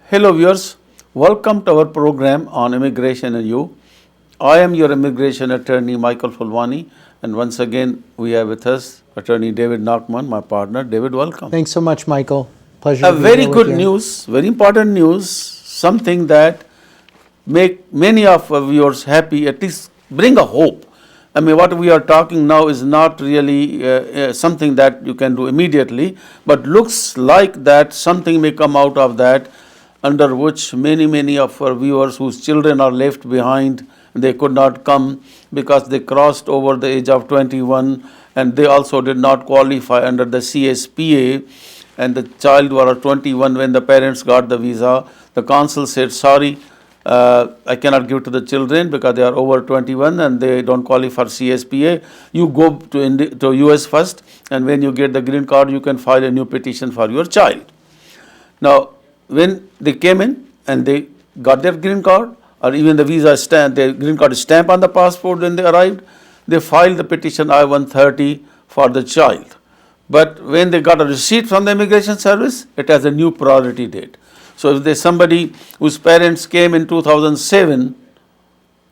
Hello viewers, welcome to our program on Immigration and You. I am your immigration attorney Michael Fulwani, and once again we have with us attorney David Nachman, my partner. David, welcome. Thanks so much, Michael. Pleasure A to be very here with good you. news, very important news, something that make many of our viewers happy, at least bring a hope. I mean, what we are talking now is not really something that you can do immediately, but looks like that something may come out of that, under which many of our viewers whose children are left behind, they could not come because they crossed over the age of 21, and they also did not qualify under the CSPA, and the child was 21 when the parents got the visa. The consul said, sorry, I cannot give to the children because they are over 21 and they don't qualify for CSPA. You go to US first, and when you get the green card, you can file a new petition for your child. Now, when they came in and they got their green card, or even the visa stamp, their green card stamp on the passport when they arrived, they filed the petition I-130 for the child. But when they got a receipt from the immigration service, it has a new priority date. So if there's somebody whose parents came in 2007,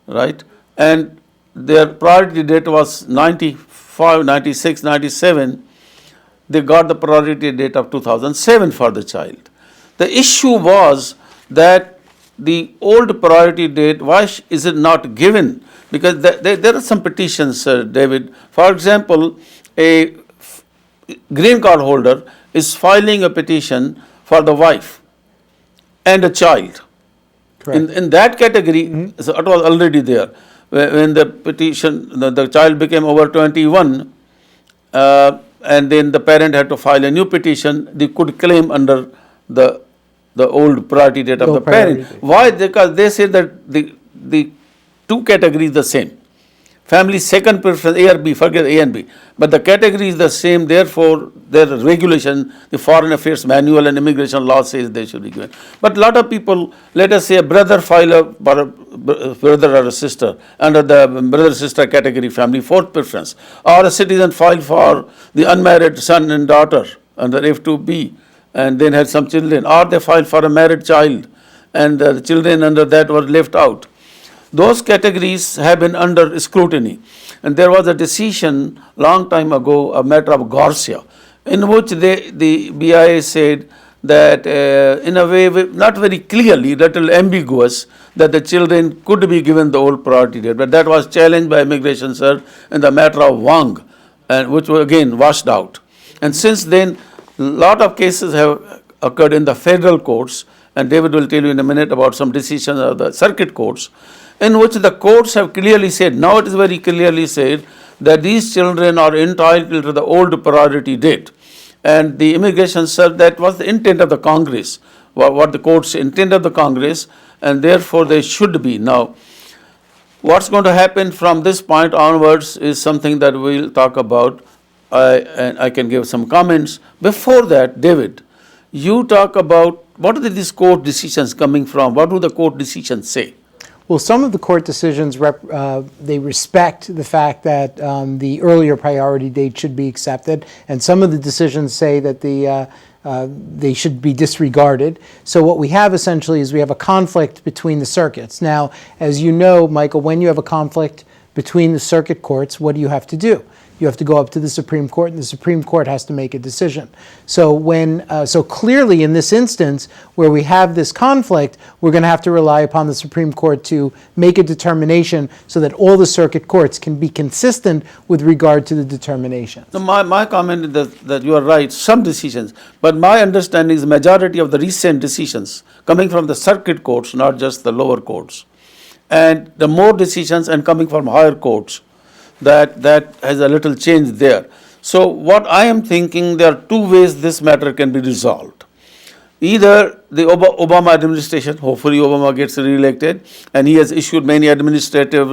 right, and their priority date was 95, 96, 97, they got the priority date of 2007 for the child. The issue was that the old priority date, why is it not given? Because there are some petitions, David. For example, a green card holder is filing a petition for the wife and a child. Correct. In that category, so it was already there. When the petition, the child became over 21, and then the parent had to file a new petition, they could claim under the old priority date of the parent. Why? Because they say that the two categories the same. Family second preference, A or B, forget A and B. But the category is the same, therefore their regulation, the Foreign Affairs Manual and immigration law says they should be given. But a lot of people, let us say a brother file a brother or a sister under the brother-sister category, family fourth preference, or a citizen file for the unmarried son and daughter under F2B, and then had some children, or they filed for a married child, and the children under that were left out. Those categories have been under scrutiny. And there was a decision long time ago, a matter of Garcia, in which the BIA said that in a way, not very clearly, little ambiguous, that the children could be given the old priority date. But that was challenged by immigration service in the matter of Wang, and which was again washed out. And since then, a lot of cases have occurred in the federal courts, and David will tell you in a minute about some decisions of the circuit courts, in which the courts have clearly said, now it is very clearly said, that these children are entitled to the old priority date. And the immigration service, that was the intent of the Congress, what the courts intent of the Congress, and therefore they should be. Now, what's going to happen from this point onwards is something that we'll talk about, and I can give some comments. Before that, David, you talk about what are these court decisions coming from? What do the court decisions say? Well, some of the court decisions, they respect the fact that the earlier priority date should be accepted, and some of the decisions say that they should be disregarded. So what we have essentially is we have a conflict between the circuits. Now, as you know, Michael, when you have a conflict between the circuit courts, what do you have to do? You have to go up to the Supreme Court, and the Supreme Court has to make a decision. So so clearly in this instance, where we have this conflict, we're going to have to rely upon the Supreme Court to make a determination so that all the circuit courts can be consistent with regard to the determination. So my comment is that you are right, some decisions, but my understanding is the majority of the recent decisions coming from the circuit courts, not just the lower courts, and the more decisions and coming from higher courts, that has a little change there. So what I am thinking, there are two ways this matter can be resolved. Either the Obama administration, hopefully Obama gets re-elected, and he has issued many administrative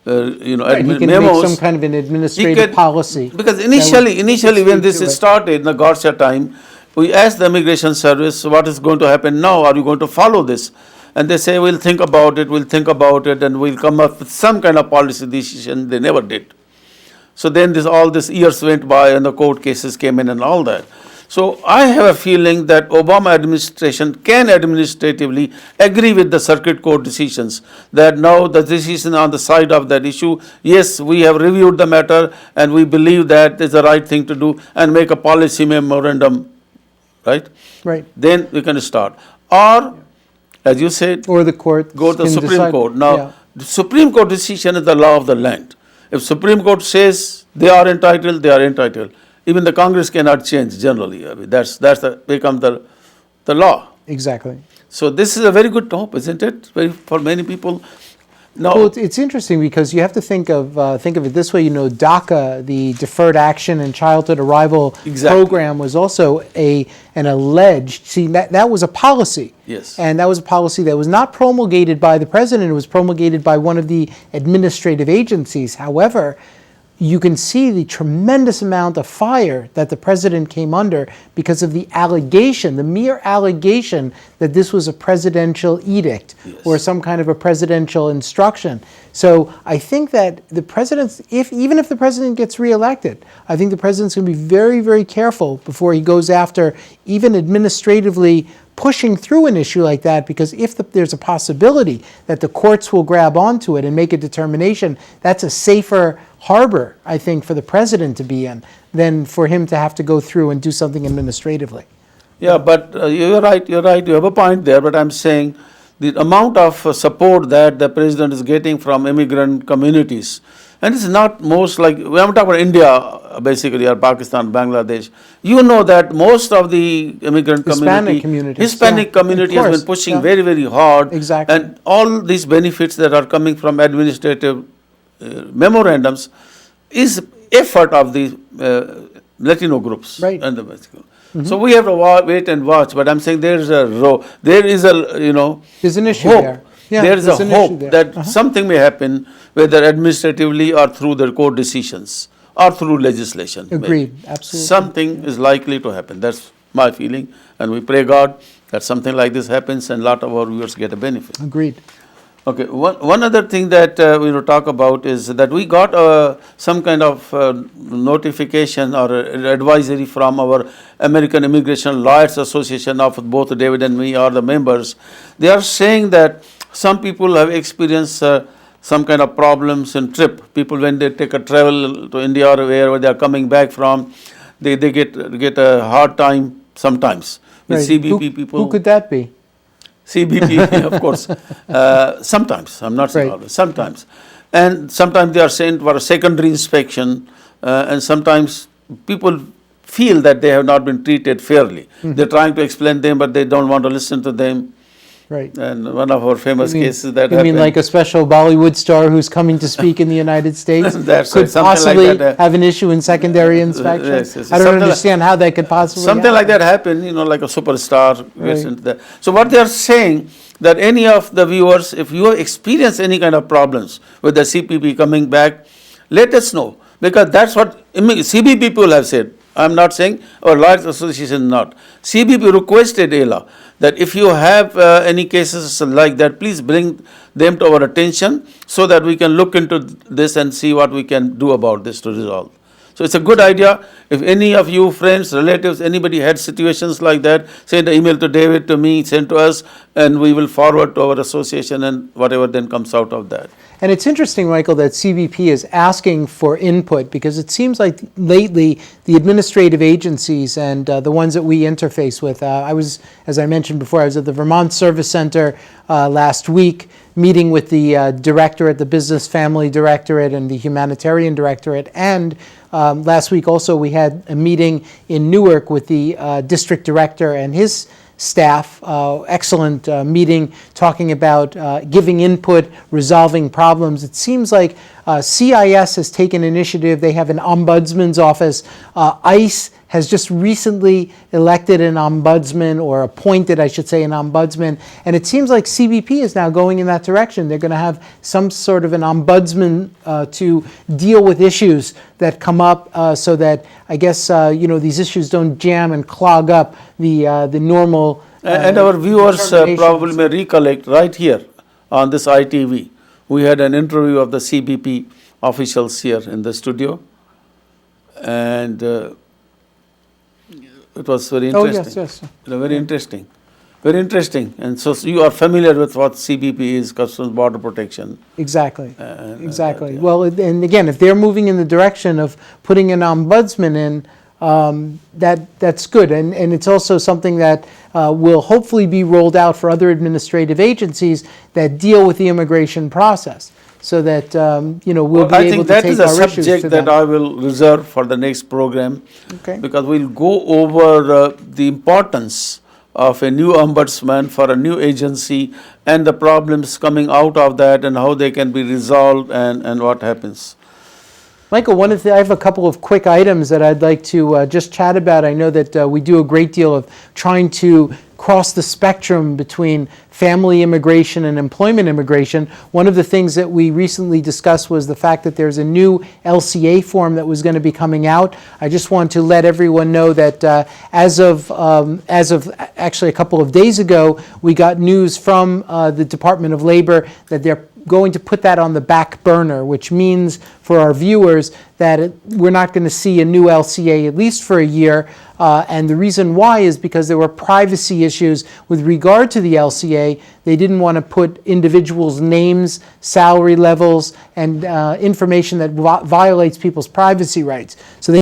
He can memos. make some kind of an administrative policy. Because initially when this started in the Garcia time, we asked the immigration service, what is going to happen now? Are you going to follow this? And they say, we'll think about it, and we'll come up with some kind of policy decision. They never did. So then all these years went by and the court cases came in and all that. So I have a feeling that Obama administration can administratively agree with the circuit court decisions, that now the decision on the side of that issue, yes, we have reviewed the matter and we believe that is the right thing to do, and make a policy memorandum, right? Right. Then we can start. Or, as you said, Or the court go to the can Supreme decide- Court. Now, yeah. the Supreme Court decision is the law of the land. If Supreme Court says they are entitled, they are entitled. Even the Congress cannot change generally. I mean, become the law. Exactly. So this is a very good hope, isn't it? For many people. Now, Well, it's interesting because you have to think of it this way. You know, DACA, the Deferred Action and Childhood Arrival Exactly. program, was also an alleged. See, that was a policy. Yes. And that was a policy that was not promulgated by the president. It was promulgated by one of the administrative agencies. However, you can see the tremendous amount of fire that the president came under because of the allegation, the mere allegation that this was a presidential edict or some kind of a presidential instruction. So I think that the president, even if the president gets reelected, I think the president's going to be very, very careful before he goes after, even administratively, pushing through an issue like that, because if there's a possibility that the courts will grab onto it and make a determination, that's a safer harbor, I think, for the president to be in than for him to have to go through and do something administratively. yeah, but you're right, you have a point there, but I'm saying the amount of support that the president is getting from immigrant communities, and it's not most like, when I'm talking about India, basically, or Pakistan, Bangladesh, you know that most of the immigrant Hispanic communities, Hispanic yeah, community of has course, been pushing yeah. very, very hard. Exactly. And all these benefits that are coming from administrative memorandums is effort of the Latino groups. Right. And the Mexico. So we have to wait and watch, but I'm saying there is a There's an issue hope. there. Yeah, there is a there's an issue hope there. that something may happen, whether administratively or through the court decisions or through legislation. maybe. Agreed, absolutely. Something is likely to happen. That's my feeling, and we pray God that something like this happens and a lot of our viewers get a benefit. Agreed. Okay, one other thing that we will talk about is that we got some kind of notification or advisory from our American Immigration Lawyers Association of both David and me, or the members. They are saying that some people have experienced some kind of problems in trip. People, when they take a travel to India or wherever they are coming back from, they get a hard time sometimes with Right. CBP people. Who could that be? CBP, of course. Sometimes, I'm not saying Right. always, sometimes. And sometimes they are sent for a secondary inspection, and sometimes people feel that they have not been treated fairly. They're trying to explain them, but they don't want to listen to them. Right. And one of our famous cases that You happened. mean like a special Bollywood star who's coming to speak in the United States That's could right, something like possibly that, have an issue in secondary inspection? yes, yes, I don't something like- understand how that could possibly Something like happen. that happened, like a superstar gets Right. into that. So what they are saying, that any of the viewers, if you experience any kind of problems with the CPP coming back, let us know, because that's what CBP people have said. I'm not saying our Lawyers Association not. CBP requested AILA that if you have any cases like that, please bring them to our attention so that we can look into this and see what we can do about this to resolve. So it's a good idea. If any of you, friends, relatives, anybody had situations like that, send an email to David, to me, send to us, and we will forward to our association and whatever then comes out of that. And it's interesting, Michael, that CBP is asking for input, because it seems like lately the administrative agencies and the ones that we interface with, I was, as I mentioned before, I was at the Vermont Service Center last week, meeting with the directorate, the Business Family Directorate and the Humanitarian Directorate, and last week also we had a meeting in Newark with the district director and his staff, excellent meeting, talking about giving input, resolving problems. It seems like CIS has taken initiative. They have an ombudsman's office. ICE has just recently elected an ombudsman, or appointed, I should say, an ombudsman. And it seems like CBP is now going in that direction. They're going to have some sort of an ombudsman to deal with issues that come up, so that, I guess, these issues don't jam and clog up the normal And our viewers determinations. probably may recollect right here on this ITV. We had an interview of the CBP officials here in the studio. And It was very Oh, interesting. yes, yes. Very interesting. Very interesting. And so you are familiar with what CBP is, Customs Border Protection. Exactly, and exactly. yeah. Well, and again, if they're moving in the direction of putting an ombudsman in, that's good. And it's also something that will hopefully be rolled out for other administrative agencies that deal with the immigration process, so that, we'll be I able think to that take is a our issues to subject that them. I will reserve for the next program. Okay. Because we'll go over the importance of a new ombudsman for a new agency and the problems coming out of that and how they can be resolved and what happens. Michael, I have a couple of quick items that I'd like to just chat about. I know that we do a great deal of trying to cross the spectrum between family immigration and employment immigration. One of the things that we recently discussed was the fact that there's a new LCA form that was going to be coming out. I just want to let everyone know that as of actually a couple of days ago, we got news from the Department of Labor that they're going to put that on the back burner, which means for our viewers that we're not going to see a new LCA at least for a year. And the reason why is because there were privacy issues with regard to the LCA. They didn't want to put individuals' names, salary levels, and information that violates people's privacy rights. So they